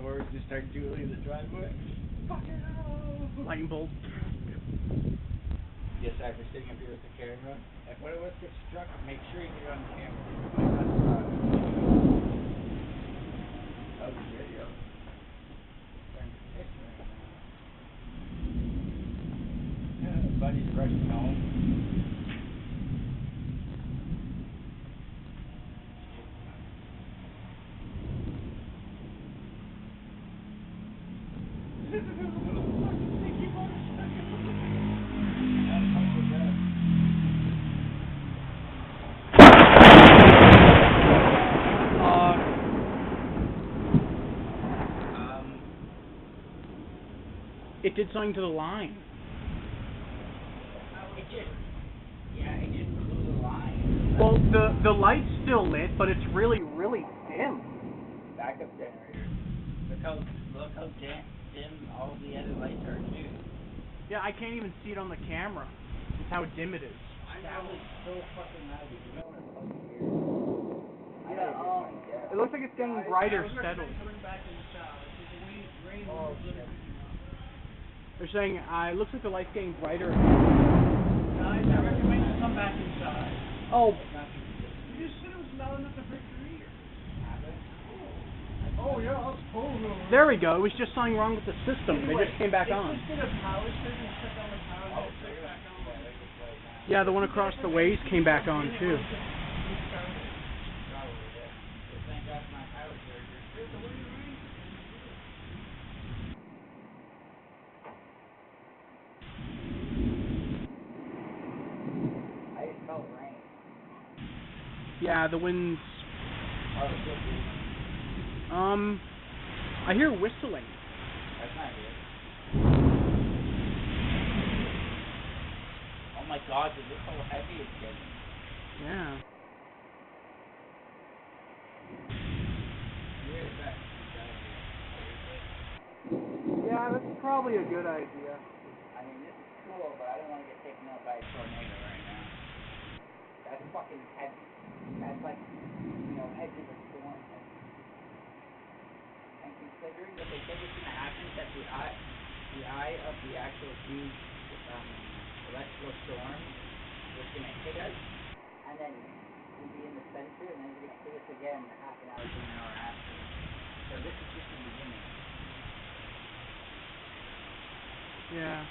doors and start dueling the driveway. Fucking hell! Lightning bolt. Yes, I was sitting up here with the camera. If one of us gets struck, make sure you get it on camera. Oh, the video. Buddy's rushing home. It did something to the line. It just blew the line. Well, the light's still lit, but it's really, really dim. Backup generator. Look how dim all the other lights are too. Yeah, I can't even see it on the camera. It's how dim it is. That was so fucking loud. You know what I'm fucking weird. Yeah, it looks like it's getting brighter steadily. Oh shit. They're saying it looks like the light's getting brighter. Guys, I recommend you come back inside. Oh. You just said it was loud enough to break your ear. Oh yeah, I was pulling over. There we go. It was just something wrong with the system. They just came back on. They just did a power surge and shut down the power and it took back on. Yeah, the one across the ways came back on too. Yeah, the wind's... I hear whistling. That's not good. Oh my god, is this so heavy it's getting? Yeah. Yeah, that's probably a good idea. I mean, this is cool, but I don't want to get taken out by a tornado right now. That's fucking heavy. That's like, edge of a storm. And considering that they think it's going to happen at the eye of the actual huge electrical storm was going to hit us, and then we'd be in the center, and then it's going to hit us again half an hour to an hour after. So this is just the beginning. Yeah.